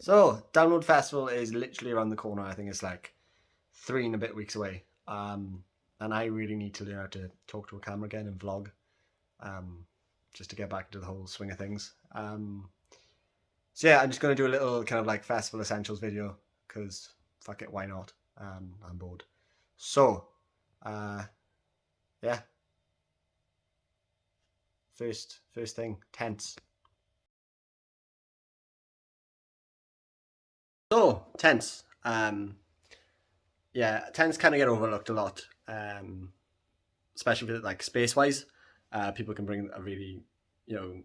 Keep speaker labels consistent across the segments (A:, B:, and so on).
A: So, Download Festival is literally around the corner. I think it's like 3 and a bit weeks away. And I really need to learn how to talk to a camera again and vlog, um, just to get back into the whole swing of things. So yeah, I'm just going to do a little kind of like festival essentials video because fuck it, why not? I'm bored. So, uh, yeah, first thing, tents. So, tents. Yeah, tents kind of get overlooked a lot, especially with like space wise. People can bring a really, you know,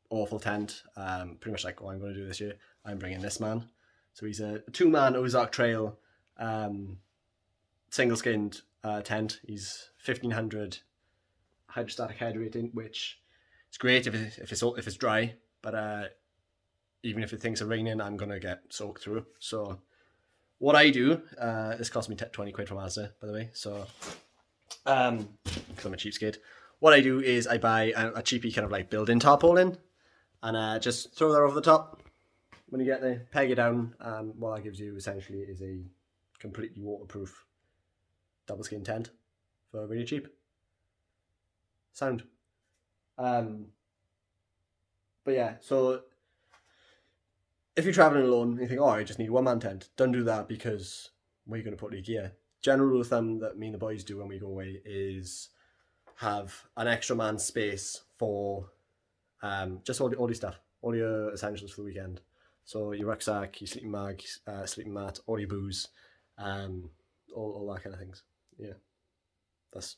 A: awful tent. Pretty much like what I'm going to do this year. I'm bringing this man. So he's a two-man Ozark Trail um, single-skinned tent. He's 1500 hydrostatic head rating, which is great if it's dry. But even if it thinks of raining, I'm gonna get soaked through. So what I do, this cost me 20 quid from Asda, by the way. So because I'm a cheapskate. What I do is I buy a cheapy kind of like built-in tarpaulin, and just throw that over the top. When you get there, peg it down, and what that gives you essentially is a completely waterproof double skin tent for really cheap. Sound. Um, but yeah, so if you're traveling alone, and you think, oh, I just need one man tent. Don't do that because where are you going to put your gear? General rule of thumb that me and the boys do when we go away is have an extra man space for just all your stuff, all your essentials for the weekend. So your rucksack, your sleeping bag, sleeping mat, all your booze, all that kind of things. Yeah, that's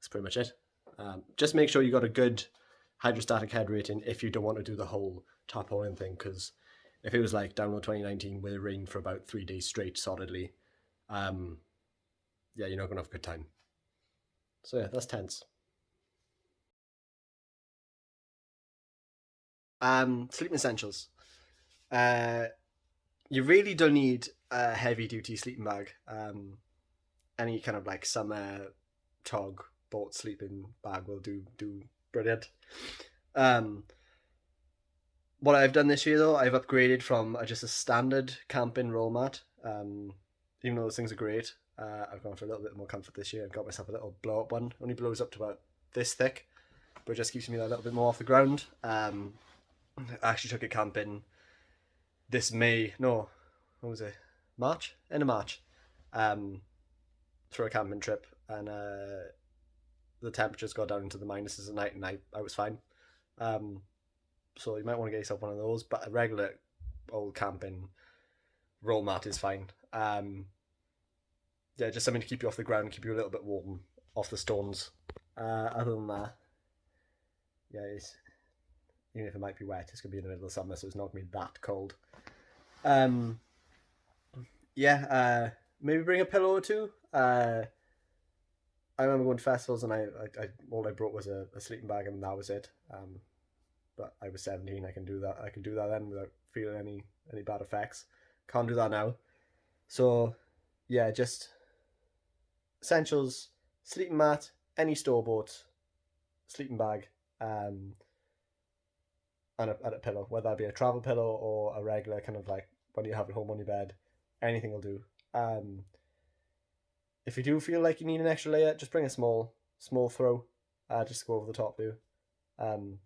A: pretty much it. Just make sure you got a good hydrostatic head rating if you don't want to do the whole tarpaulin thing, because if it was like Download 2019 where it rained for about 3 days straight solidly, yeah, you're not gonna have a good time. So yeah, that's tense. Sleeping essentials. Uh, you really don't need a heavy duty sleeping bag. Any kind of like summer tog boat sleeping bag will do brilliant. Um, what I've done this year though, I've upgraded from just a standard camping roll mat. Even though those things are great, I've gone for a little bit more comfort this year. I've got myself a little blow up one. Only blows up to about this thick, but it just keeps me a little bit more off the ground. I actually took it camping this May. No, what was it? March? End of March. Um, for a camping trip, and the temperatures got down into the minuses at night, and I was fine. Um, so you might want to get yourself one of those, but a regular old camping roll mat is fine. Yeah, just something to keep you off the ground, keep you a little bit warm off the stones. Other than that, yeah, even if it might be wet, it's gonna be in the middle of summer, so it's not gonna be that cold. Um, yeah, maybe bring a pillow or two. I remember going to festivals and I all I brought was a sleeping bag and that was it. But I was 17. I can do that. I can do that then without feeling any bad effects. Can't do that now. So yeah, just essentials: sleeping mat, any store bought, sleeping bag, and a pillow, whether that be a travel pillow or a regular kind of like when you have it home on your bed. Anything will do. If you do feel like you need an extra layer, just bring a small throw. Just go over the top, do. Um,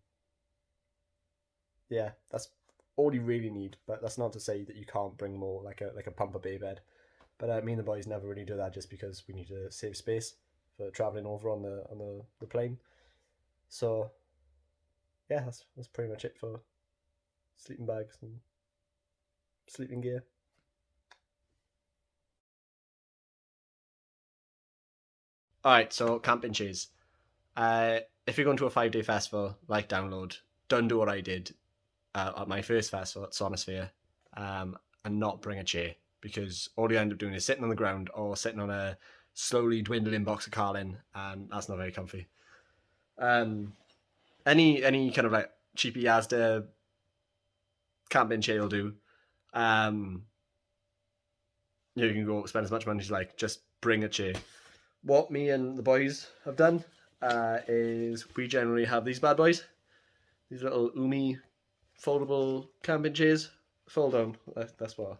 A: yeah, that's all you really need. But that's not to say that you can't bring more, like a pumper bay bed. But me and the boys never really do that just because we need to save space for traveling over on the plane. So yeah, that's pretty much it for sleeping bags and sleeping gear. All right, so camping chairs. If you're going to a 5 day festival like Download, don't do what I did at my first festival at Sonosphere, and not bring a chair, because all you end up doing is sitting on the ground or sitting on a slowly dwindling box of Carlin, and that's not very comfy. Um, any kind of like cheapy Asda camping chair will do. Um, you can go spend as much money as you like. Just bring a chair. What me and the boys have done is we generally have these bad boys, these little Umi foldable camping chairs fold down. That's what,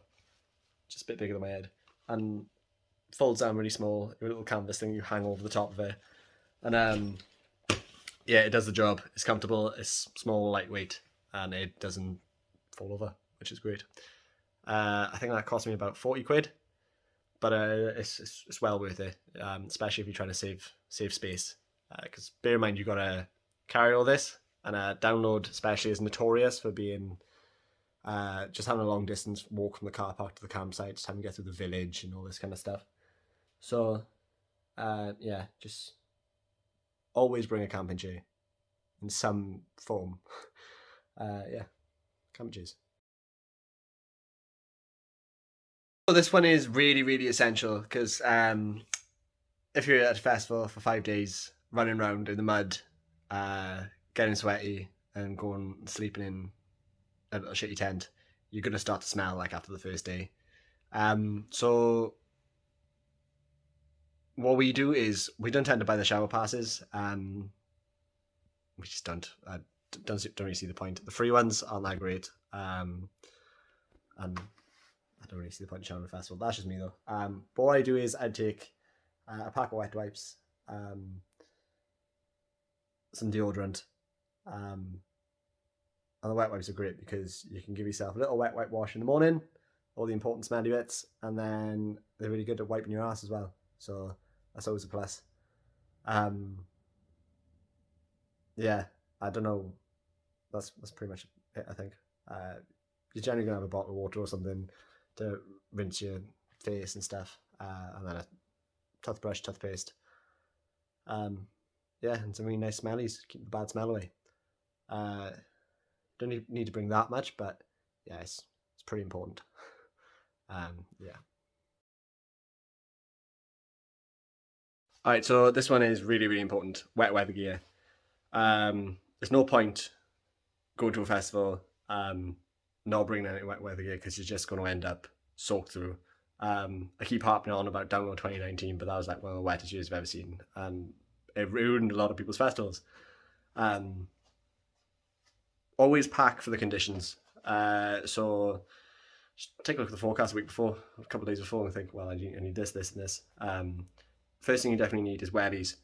A: just a bit bigger than my head, and folds down really small. A little canvas thing you hang over the top of it, and yeah, it does the job. It's comfortable. It's small, lightweight, and it doesn't fall over, which is great. I think that cost me about 40 quid, but it's well worth it, especially if you're trying to save space. Because bear in mind, you got to carry all this, and Download especially is notorious for being just having a long distance walk from the car park to the campsite, just having to get through the village and all this kind of stuff. So yeah, just always bring a camping chair in some form. Yeah, camping chairs. So this one is really, really essential because if you're at a festival for 5 days, running around in the mud, getting sweaty, and going sleeping in a little shitty tent, you're gonna start to smell like after the first day. So what we do is we don't tend to buy the shower passes. We just don't really see the point. The free ones aren't that great. And I don't really see the point of showering at a festival. That's just me though. But what I do is I'd take a pack of wet wipes, some deodorant, and the wet wipes are great because you can give yourself a little wet wipe wash in the morning, all the important smelly bits, and then they're really good at wiping your ass as well. So that's always a plus. Yeah, I don't know. That's pretty much it, I think. You're generally gonna have a bottle of water or something to rinse your face and stuff, and then a toothbrush, toothpaste. Yeah, and some really nice smellies to keep the bad smell away. Uh, don't need to bring that much, but yeah, it's pretty important. Yeah. All right, so this one is really, really important. Wet weather gear. There's no point going to a festival, not bringing any wet weather gear because you're just going to end up soaked through. I keep harping on about Download 2019, but that was like one of the wettest years I've ever seen, and it ruined a lot of people's festivals. Always pack for the conditions. So just take a look at the forecast a week before, a couple of days before, and think, well, I need this, this, and this. First thing you definitely need is wellies.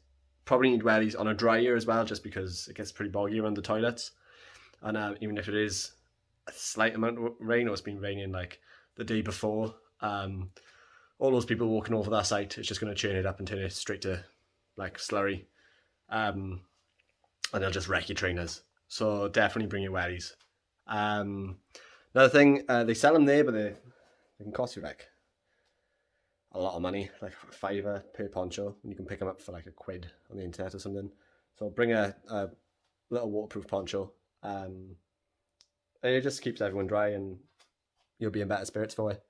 A: Probably need wellies on a dry year as well, just because it gets pretty boggy around the toilets. And even if it is a slight amount of rain, or it's been raining like the day before, all those people walking over that site, it's just going to churn it up and turn it straight to like slurry, and they'll just wreck your trainers. So definitely bring your wellies. Another thing, they sell them there, but they can cost you like a lot of money, like a fiver per poncho, and you can pick them up for like £1 on the internet or something. So bring a little waterproof poncho, and it just keeps everyone dry, and you'll be in better spirits for it.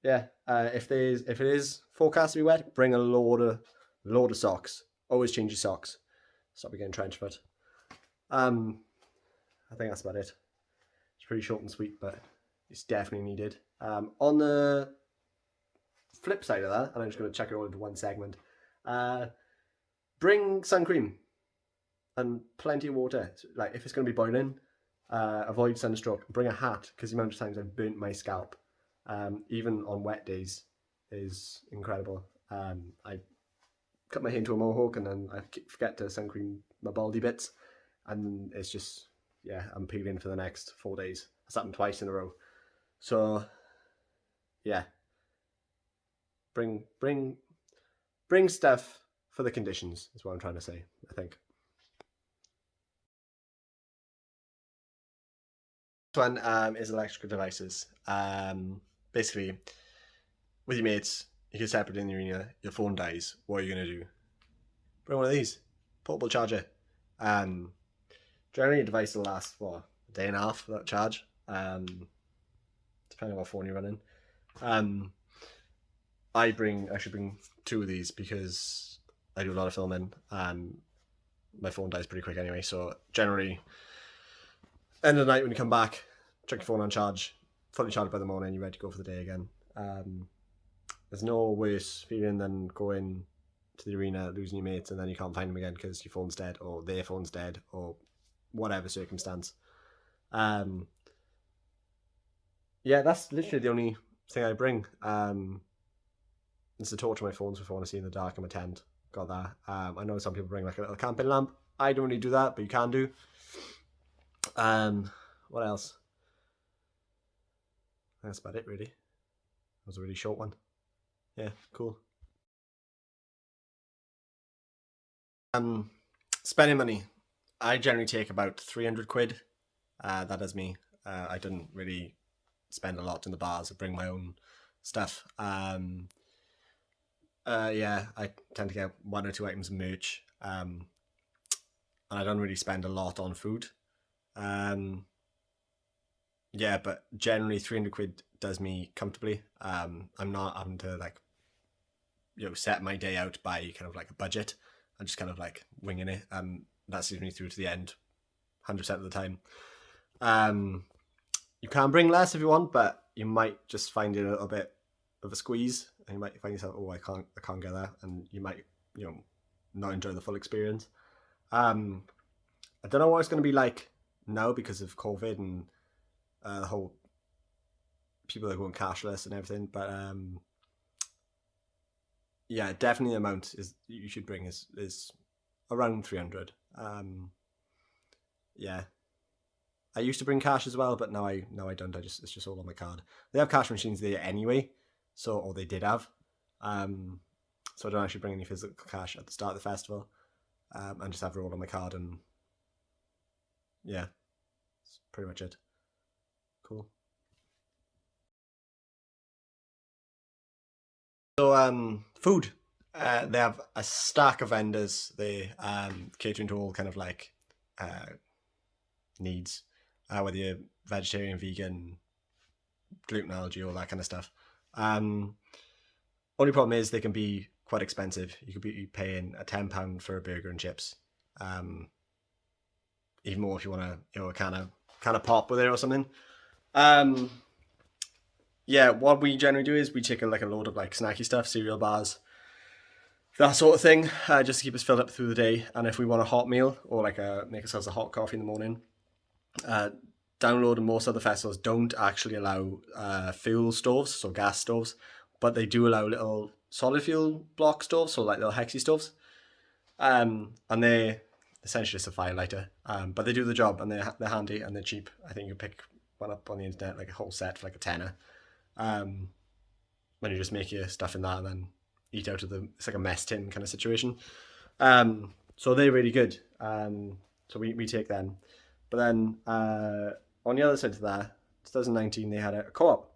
A: Yeah, if it is forecast to be wet, bring a load of socks. Always change your socks. Stop getting trench foot. I think that's about it. It's pretty short and sweet, but it's definitely needed. On the flip side of that, and I'm just going to check it all into one segment, bring sun cream and plenty of water. Like if it's going to be boiling, avoid sunstroke. Bring a hat, because the amount of times I've burnt my scalp, even on wet days, is incredible. I cut my hair into a mohawk and then I forget to sun cream my baldy bits, and it's just, yeah, I'm peeling for the next 4 days. That's happened twice in a row. So yeah, bring stuff for the conditions is what I'm trying to say, I think. This one is electrical devices. Basically, with your mates, you get separate in the arena, your phone dies, what are you going to do? Bring one of these, portable charger. Generally a device will last, what, a day and a half without charge, depending on what phone you're running. I should bring 2 of these because I do a lot of filming and my phone dies pretty quick anyway, so generally end of the night when you come back, check your phone on charge, fully charged by the morning, you're ready to go for the day again. There's no worse feeling than going to the arena, losing your mates, and then you can't find them again because your phone's dead or their phone's dead or whatever circumstance. Um, yeah, that's literally the only thing I bring. It's a torch on my phone, so if I want to see in the dark, I'm a tent. Got that. I know some people bring like a little camping lamp. I don't really do that, but you can do. What else? That's about it, really. That was a really short one. Yeah, cool. Um, Spending money. I generally take about 300 quid. That is me. I didn't really spend a lot in the bars. I bring my own stuff. Yeah, I tend to get one or two items of merch. And I don't really spend a lot on food. Um, yeah, but generally 300 quid does me comfortably. I'm not having to like, set my day out by kind of like a budget. I'm just kind of like winging it. That sees me through to the end 100% of the time. Um, you can bring less if you want, but you might just find it a little bit of a squeeze, and you might find yourself, oh, I can't get that, and you might, not enjoy the full experience. Um, I don't know what it's going to be like now because of COVID and the whole people are going cashless and everything, but yeah, definitely the amount is you should bring is around 300. Yeah, I used to bring cash as well, but now I don't. It's just all on my card. They have cash machines there anyway, or they did have. Um, so I don't actually bring any physical cash at the start of the festival. And just have it all on my card, and yeah, that's pretty much it. Cool. So food. They have a stack of vendors. They catering to all kind of like uh, needs, whether you're vegetarian, vegan, gluten allergy, all that kind of stuff. Um, Only problem is they can be quite expensive. You could be paying a £10 for a burger and chips. Um, Even more if you want to, a kind of pop with it or something. Um, yeah, what we generally do is we take like a load of like snacky stuff, cereal bars, that sort of thing, just to keep us filled up through the day. And if we want a hot meal or like make ourselves a hot coffee in the morning, uh, Download and most other festivals don't actually allow fuel stoves, so gas stoves, but they do allow little solid fuel block stoves, so like little hexy stoves. And they essentially just a fire lighter, but they do the job, and they're handy and they're cheap. I think you pick one up on the internet, like a whole set for like a tenner. Um, when you just make your stuff in that and then eat out of it's like a mess tin kind of situation. So they're really good. So we take them. But then on the other side of that, 2019 they had a co-op,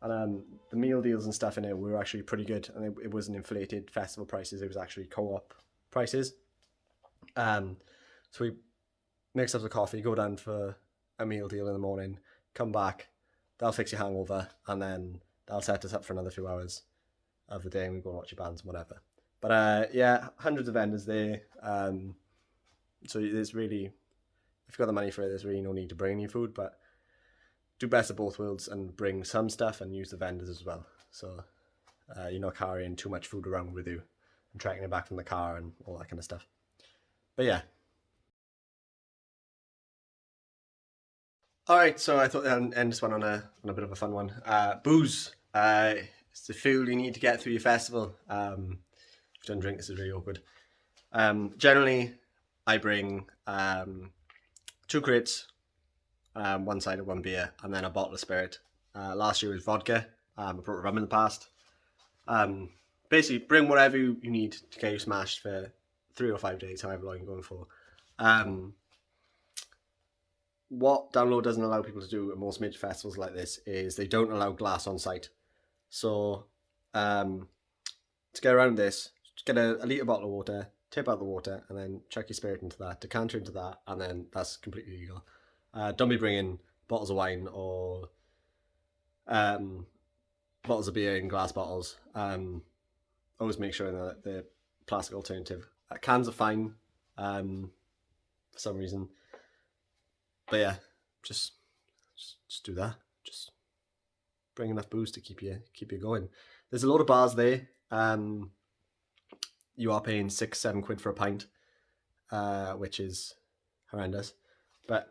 A: and the meal deals and stuff in it were actually pretty good, and it wasn't inflated festival prices. It was actually co-op prices. Um, so we mix up the coffee, go down for a meal deal in the morning, come back, they'll fix your hangover, and then they'll set us up for another few hours of the day, and we go and watch your bands and whatever. But yeah, hundreds of vendors there. So there's really, if you've got the money for it, there's really no need to bring any food, but do best of both worlds and bring some stuff and use the vendors as well. So you're not carrying too much food around with you and tracking it back from the car and all that kind of stuff. But yeah. All right, so I thought I'd end this one on a bit of a fun one. Booze. It's the fuel you need to get through your festival. If you don't drink, this is really awkward. Generally, I bring two crates, one cider, one beer, and then a bottle of spirit. Last year was vodka. I brought rum in the past. Basically, bring whatever you need to get you smashed for 3 or 5 days, however long you're going for. What Download doesn't allow people to do at most major festivals like this is they don't allow glass on site. So to get around this, just get a litre bottle of water, tip out the water, and then chuck your spirit into that, decanter into that, and then that's completely legal. Don't be bringing bottles of wine or um, bottles of beer in glass bottles. Always make sure that the plastic alternative. Cans are fine for some reason, but yeah, just just do that. Just bring enough booze to keep you going. There's a lot of bars there. You are paying 6-7 quid for a pint, which is horrendous. But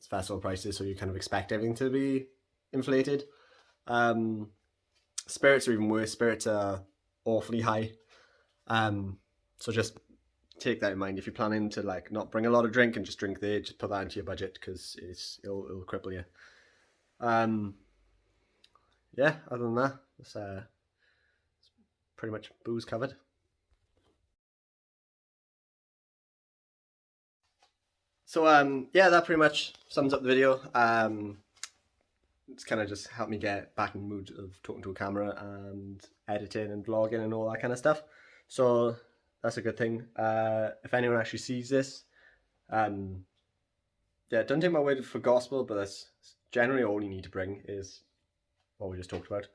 A: festival prices, so you kind of expect everything to be inflated. Spirits are even worse. Spirits are awfully high. So just take that in mind. If you're planning to like not bring a lot of drink and just drink there, just put that into your budget because it'll cripple you. Yeah. Other than that, it's pretty much booze covered. So yeah, that pretty much sums up the video. It's kind of just helped me get back in the mood of talking to a camera and editing and vlogging and all that kind of stuff. So that's a good thing. If anyone actually sees this, yeah, don't take my word for gospel, but that's generally all you need to bring is what we just talked about.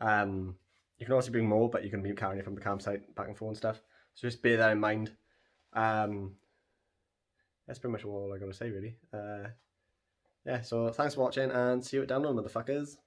A: You can also bring more, but you can be carrying it from the campsite back and forth and stuff. So just bear that in mind. That's pretty much all I got to say, really. Yeah, so thanks for watching and see you at download, motherfuckers.